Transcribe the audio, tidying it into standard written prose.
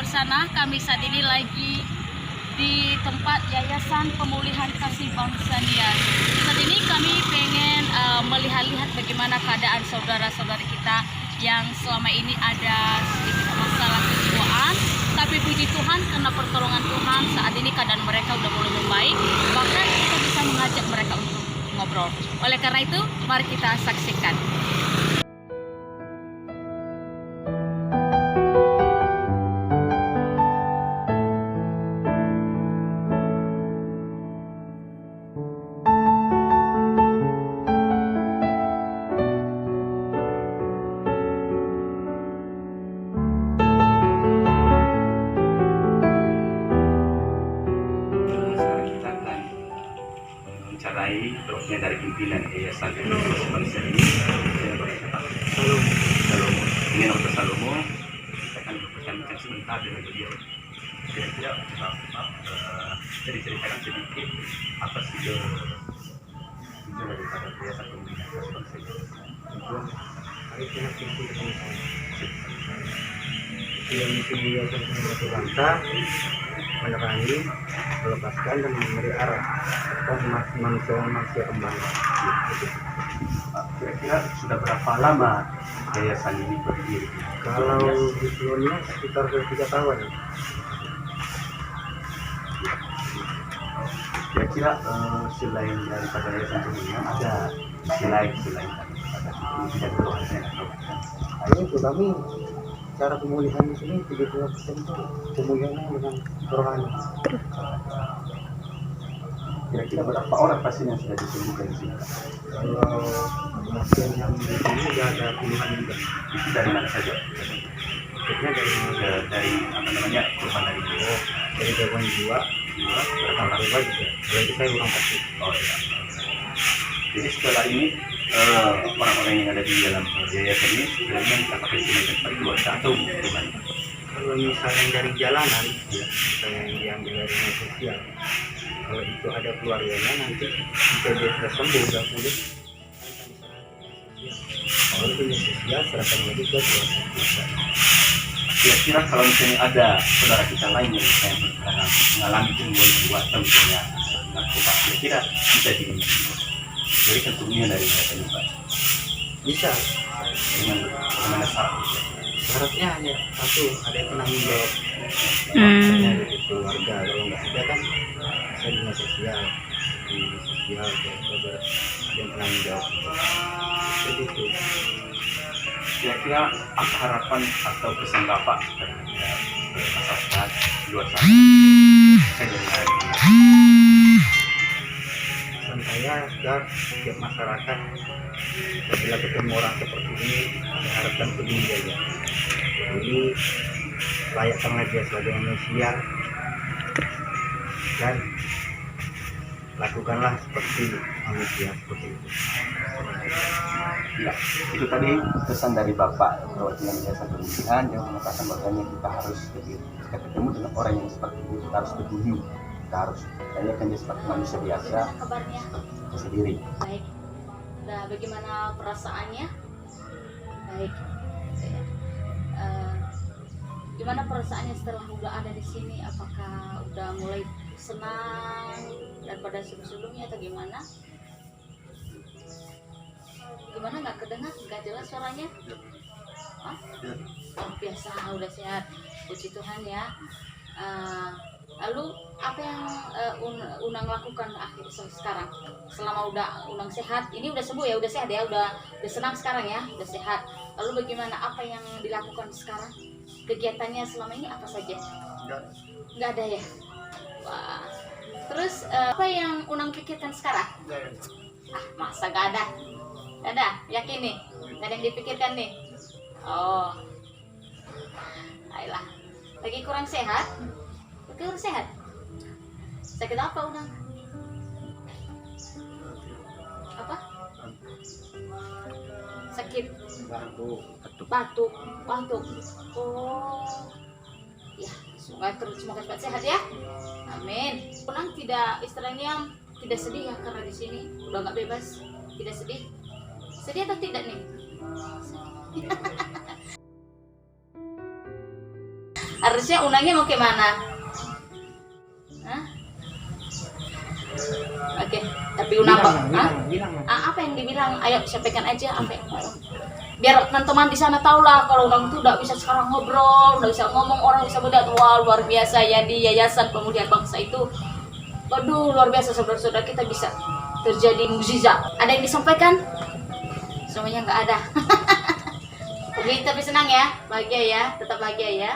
luar sana, kami saat ini lagi di tempat Yayasan Pemulihan Kasih Bangsa Nias. Saat ini kami pengen melihat-lihat bagaimana keadaan saudara-saudari kita yang selama ini ada sedikit masalah kejiwaan. Tapi puji Tuhan, karena pertolongan Tuhan, saat ini keadaan mereka udah mulai membaik. Bahkan kita bisa mengajak mereka untuk ngobrol. Oleh karena itu, mari kita saksikan. Mencari dokter dari pimpinan Yayasan Kasih Bangsa ini, Salomo. Ini Dr. Salomo. Kita akan berbincang sebentar dengan beliau. Kira-kira bisa diceritakan sedikit apa sih tujuan daripada Yayasan Pemulihan Kasih Bangsa ini? Tujuan misi Yayasan Pemulihan Bangsa menerangi, melepaskan dan memberi arah manusia kembali. Kira-kira sudah berapa lama yayasan ini berdiri? Kalau di sebelumnya sekitar 3 tahun. Kira-kira selain daripada yayasan pemulihan ada selain daripada tidak berhasil atau Itu kami cara pemulihan di sini 30% itu pemulihannya dengan rohani. Kira-kira berapa orang pasien yang sudah disembuhkan di sini? Kalau pasien yang di sini sudah ada puluhan juga. Itu dari mana saja? Maksudnya Dari apa namanya, korban dari dari gangguan jiwa, berapa orang? juga. Kalau itu saya kurang pasti. Oh iya. Jadi setelah ini orang-orang yang ada di dalam yayasan ini sebenarnya kita pakai sini tempat keluarga atau gimana? Kalau misalnya dari jalanan, misalnya yang diambil dari dinas sosial, kalau itu ada keluarganya nanti jika dia sudah sembuh, sudah pulih, kalau itu dinas sosial serahkan lagi ke keluarga. Kira-kira kalau misalnya ada saudara kita lain yang mengalami gangguan jiwa atau misalnya narkoba, kira-kira bisa diberikan turunnya dari yayasan ini, Pak? Bisa, Dengan bagaimana syaratnya? syaratnya hanya satu, ada yang penanggung jawab. Misalnya dari keluarga, kalau nggak ada kan saya dinas sosial, ada yang penanggung jawab. Seperti itu. Kira-kira apa harapan atau pesan Bapak terhadap masyarakat di luar sana? Saya dari hari ini. Pesan saya agar setiap masyarakat apabila ketemu orang seperti ini diharapkan peduli aja. Jadi layakkanlah dia sebagai manusia dan lakukanlah seperti manusia seperti itu. Ya, itu tadi pesan dari Bapak perwakilan Yayasan Pemulihan yang mengatakan bahwanya kita harus ketika ketemu dengan orang yang seperti itu, kita harus peduli, kita harus tanyakan dia seperti manusia biasa, Kabarnya kita sendiri. baik. Nah, bagaimana perasaannya? Baik. Gimana perasaannya setelah udah ada di sini? Apakah udah mulai senang daripada sebelumnya atau gimana? Gimana, nggak kedengar, nggak jelas suaranya? Hah? Oh, biasa, udah sehat, puji Tuhan ya. Lalu apa yang Unang lakukan akhir sekarang selama udah Unang sehat? Ini udah sembuh ya, udah sehat ya, udah senang sekarang ya, udah sehat. Lalu bagaimana, apa yang dilakukan sekarang? Kegiatannya selama ini apa saja? Nggak ada ya. Wah. Terus apa yang Unang pikirkan sekarang? Masa nggak ada? Nggak ada, yakin nih? Nggak ada yang dipikirkan nih? Oh, ayolah. Lagi kurang sehat? Kurang sehat? Sakit apa, Unang? Apa? Sakit batuk. Oh, ya, semoga cepat sehat ya. Amin. Unang tidak, istilahnya tidak sedih ya karena di sini udah nggak bebas. Tidak sedih? Sedih atau tidak nih? Harusnya Unangnya mau kemana? Hah? Oke, tapi Unang bilang. apa yang dibilang? Ayo sampaikan aja apa yang biar teman-teman di sana tahu lah kalau Unang tuh udah bisa sekarang ngobrol, udah bisa ngomong, orang bisa melihat. Wah, luar biasa ya di Yayasan Pemulihan Bangsa itu. Waduh, luar biasa saudara-saudara, kita bisa terjadi mukjizat. Ada yang disampaikan? Semuanya nggak ada. Oke, tapi senang ya, bahagia ya, tetap bahagia ya.